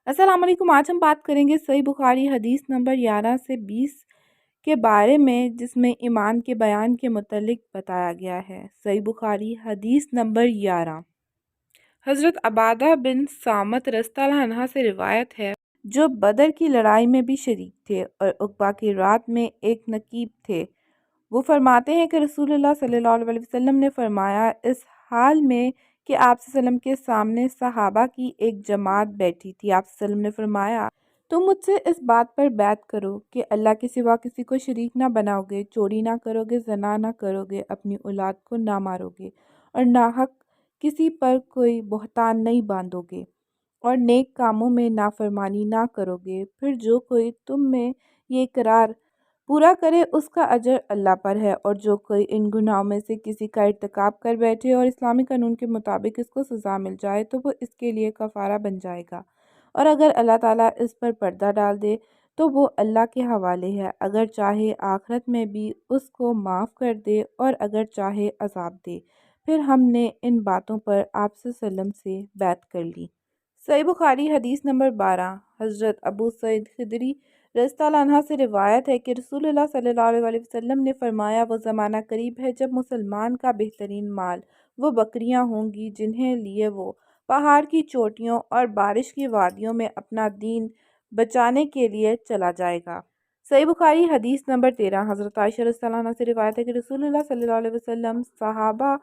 अस्सलाम वालेकुम। आज हम बात करेंगे सही बुखारी हदीस नंबर 11 से 20 के बारे में, जिसमें ईमान के बयान के मुतल्लिक बताया गया है। सही बुखारी हदीस नंबर 11। हज़रत अबादा बिन सामत रज़ियल्लाहु अन्हा से रिवायत है, जो बदर की लड़ाई में भी शरीक थे और उक़बा की रात में एक नकीब थे। वो फरमाते हैं कि रसूलुल्लाह सल्लल्लाहु अलैहि वसल्लम ने फरमाया, इस हाल में कि आप सल्लम के सामने सहाबा की एक जमात बैठी थी, आप सल्लम ने फरमाया, तुम मुझसे इस बात पर बैत करो कि अल्लाह के सिवा किसी को शरीक ना बनाओगे, चोरी ना करोगे, ज़ना ना करोगे, अपनी औलाद को ना मारोगे और नाहक किसी पर कोई बहतान नहीं बांधोगे और नेक कामों में नाफरमानी ना करोगे। फिर जो कोई तुम में ये इकरार पूरा करे उसका अजर अल्लाह पर है, और जो कोई इन गुनाहों में से किसी का इर्तिकाब कर बैठे और इस्लामी कानून के मुताबिक इसको सज़ा मिल जाए तो वो इसके लिए कफ़ारा बन जाएगा, और अगर अल्लाह ताला इस पर पर्दा डाल दे तो वो अल्लाह के हवाले है, अगर चाहे आखिरत में भी उसको माफ़ कर दे और अगर चाहे अज़ाब दे। फिर हमने इन बातों पर आप सल्लम से बैत कर ली। सही बुखारी हदीस नंबर 12। हज़रत अबू सईद खुदरी रज़ियल्लाहु अन्हु से रिवायत है कि रसूलुल्लाह सल्लल्लाहु अलैहि वसल्लम ने फरमाया, वो ज़माना करीब है जब मुसलमान का बेहतरीन माल वो बकरियां होंगी जिन्हें लिए वो पहाड़ की चोटियों और बारिश की वादियों में अपना दीन बचाने के लिए चला जाएगा। सही बुखारी हदीस नंबर 13। हज़रत आयशा रज़ियल्लाहु अन्हा से रिवायत है कि रसूलुल्लाह सल्लल्लाहु अलैहि वसल्लम सहाबा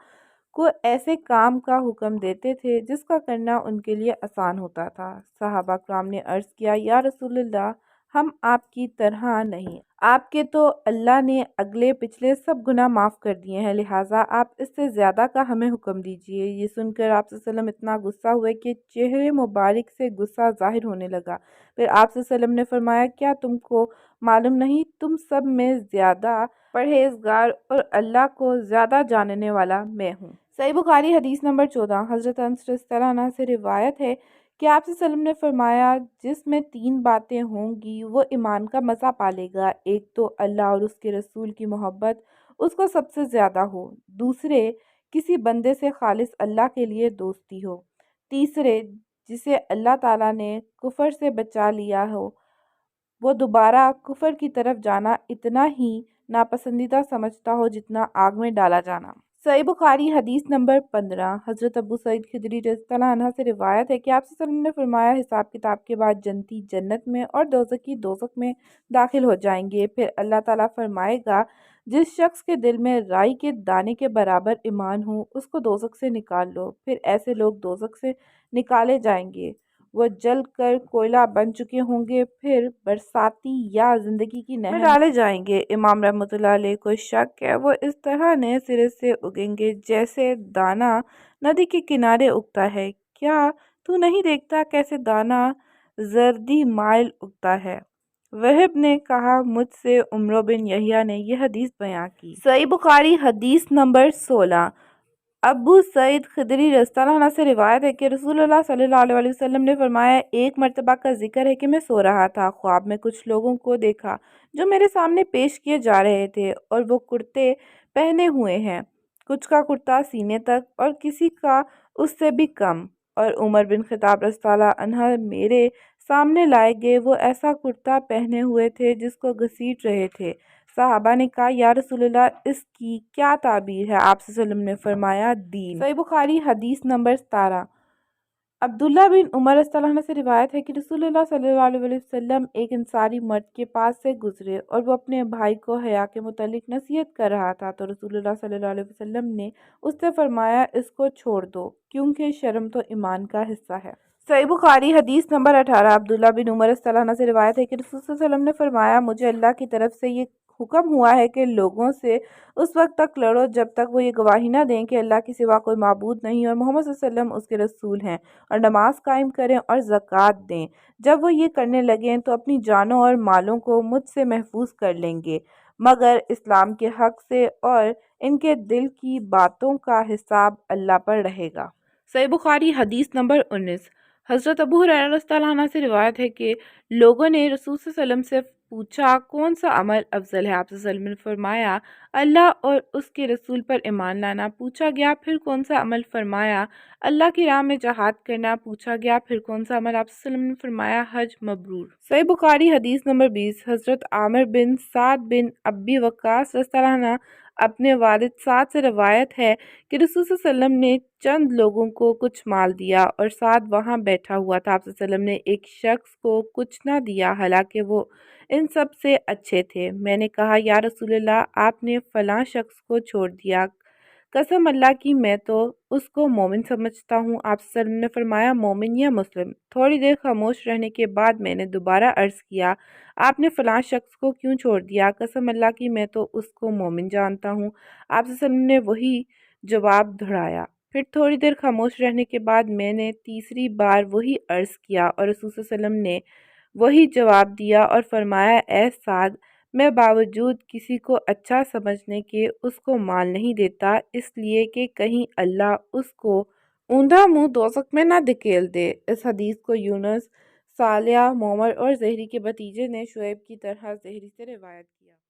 को ऐसे काम का हुक्म देते थे जिसका करना उनके लिए आसान होता था। सहाबा कराम ने अर्ज़ किया, या रसूलल्लाह, हम आपकी तरह नहीं, आपके तो अल्लाह ने अगले पिछले सब गुनाह माफ़ कर दिए हैं, लिहाजा आप इससे ज़्यादा का हमें हुक्म दीजिए। ये सुनकर आप सल्लम इतना गुस्सा हुए कि चेहरे मुबारक से गुस्सा ज़ाहिर होने लगा। फिर आप सल्लम ने फरमाया, क्या तुमको मालूम नहीं, तुम सब में ज़्यादा परहेज़गार और अल्लाह को ज़्यादा जानने वाला मैं हूँ। सही बुखारी हदीस नंबर 14। हज़रत अनस रज़ियल्लाहु अन्हु से रिवायत है कि आप सल्लम ने फरमाया, जिसमें 3 बातें होंगी वो ईमान का मज़ा पालेगा। एक तो अल्लाह और उसके रसूल की मोहब्बत उसको सबसे ज़्यादा हो, दूसरे किसी बंदे से खालिस अल्लाह के लिए दोस्ती हो, तीसरे जिसे अल्लाह ताला ने कुफर से बचा लिया हो वो दोबारा कुफर की तरफ जाना इतना ही नापसंदीदा समझता हो जितना आग में डाला जाना। सही बुखारी हदीस नंबर 15। हज़रत अबू सईद खुदरी रज़ियल्लाहु अन्हु से रिवायत है कि आप सल्लल्लाहु अलैहि वसल्लम ने फरमाया, हिसाब किताब के बाद जन्नती जन्नत में और दोज़खी दोज़ख में दाखिल हो जाएंगे। फिर अल्लाह ताला फरमाएगा, जिस शख्स के दिल में राई के दाने के बराबर ईमान हो उसको दोज़ख से निकाल लो। फिर ऐसे लोग दोज़ख से निकाले जाएंगे, वो जल कर कोयला बन चुके होंगे, फिर बरसाती या ज़िंदगी की नहर में डाले जाएंगे। इमाम रहमतुल्लाह अलैह को शक है, वो इस तरह नए सिरे से उगेंगे जैसे दाना नदी के किनारे उगता है। क्या तू नहीं देखता कैसे दाना जर्दी माइल उगता है? वहब ने कहा, मुझसे उमर बिन यहिया ने यह हदीस बयां की। सही बुखारी हदीस नंबर 16। अबू सईद खुदरी रज़ियल्लाहु अन्हु से रिवायत है कि रसूलुल्लाह सल्लल्लाहु अलैहि वसल्लम ने फरमाया, एक मर्तबा का जिक्र है कि मैं सो रहा था, ख्वाब में कुछ लोगों को देखा जो मेरे सामने पेश किए जा रहे थे और वो कुर्ते पहने हुए हैं, कुछ का कुर्ता सीने तक और किसी का उससे भी कम, और उमर बिन खत्ताब रज़ियल्लाहु अन्हु मेरे सामने लाए गए, वो ऐसा कुर्ता पहने हुए थे जिसको घसीट रहे थे। सहाबा ने कहा, या रसूलल्लाह, इसकी क्या ताबीर है? आप सल्लल्लाहु अलैहि वसल्लम ने फरमाया, दीन। सही बुखारी हदीस नंबर 17। अब्दुल्ला बिन उमर रज़ियल्लाहु अन्हु से रिवायत है कि रसूलुल्लाह सल्लल्लाहु अलैहि वसल्लम एक अंसारी मर्द के पास से गुजरे और वो अपने भाई को हया के मुतालिक नसीहत कर रहा था, तो रसूलुल्लाह सल्लल्लाहु अलैहि वसल्लम ने उससे फरमाया, इसको छोड़ दो क्योंकि शर्म तो ईमान का हिस्सा है। सही बुखारी हदीस नंबर 18। अब्दुल्ला बिन उमर रज़ियल्लाहु अन्हु से रिवायत है कि रसूल सल्लल्लाहु अलैहि वसल्लम ने फरमाया, मुझे अल्लाह की तरफ से ये हुक्म हुआ है कि लोगों से उस वक्त तक लड़ो जब तक वो ये गवाही ना दें कि अल्लाह के सिवा कोई माबूद नहीं और मोहम्मद सल्लल्लाहु अलैहि वसल्लम उसके रसूल हैं, और नमाज कायम करें और ज़कात दें। जब वो ये करने लगें तो अपनी जानों और मालों को मुझसे महफूज कर लेंगे, मगर इस्लाम के हक से, और इनके दिल की बातों का हिसाब अल्लाह पर रहेगा। सही बुखारी हदीस नंबर 19। हज़रत अबू हुरैरा रज़ियल्लाहु अन्हु से रिवायत है कि लोगों ने रसूल सल्लल्लाहु अलैहि वसल्लम से پوچھا کون سا عمل افضل ہے؟ آپ صلی اللہ علیہ وسلم نے فرمایا اللہ اور اس کے رسول پر ایمان لانا۔ پوچھا گیا پھر کون سا عمل؟ فرمایا اللہ کی راہ میں جہاد کرنا۔ پوچھا گیا پھر کون سا عمل؟ آپ صلی اللہ علیہ وسلم نے فرمایا حج مبرور۔ صحیح بخاری حدیث نمبر 20۔ حضرت عامر بن سعد بن ابی وقاص رضی اللہ عنہ اپنے والد سعد سے روایت ہے کہ رسول صلی اللہ علیہ وسلم نے چند لوگوں کو کچھ مال دیا اور سعد وہاں بیٹھا ہوا تھا۔ آپ صلی اللہ علیہ وسلم نے ایک شخص کو کچھ نہ دیا حالانکہ وہ ان سب سے اچھے تھے۔ میں نے کہا یا رسول اللہ آپ نے فلاں شخص کو چھوڑ دیا، قسم اللہ کی میں تو اس کو مومن سمجھتا ہوں۔ آپ صلی اللہ علیہ وسلم نے فرمایا مومن یا مسلم؟ تھوڑی دیر خاموش رہنے کے بعد میں نے دوبارہ عرض کیا آپ نے فلاں شخص کو کیوں چھوڑ دیا؟ قسم اللہ کی میں تو اس کو مومن جانتا ہوں۔ آپ صلی اللہ علیہ وسلم نے وہی جواب دہرایا۔ پھر تھوڑی دیر خاموش رہنے کے بعد میں نے تیسری بار وہی عرض کیا اور رسول صلی اللہ علیہ وسلم نے وہی جواب دیا اور فرمایا اے سعد میں باوجود کسی کو اچھا سمجھنے کے اس کو مال نہیں دیتا اس لیے کہ کہیں اللہ اس کو اوندھا منہ دوزخ میں نہ دھکیل دے۔ اس حدیث کو یونس، صالح، معمر اور زہری کے بھتیجے نے شعیب کی طرح زہری سے روایت کیا۔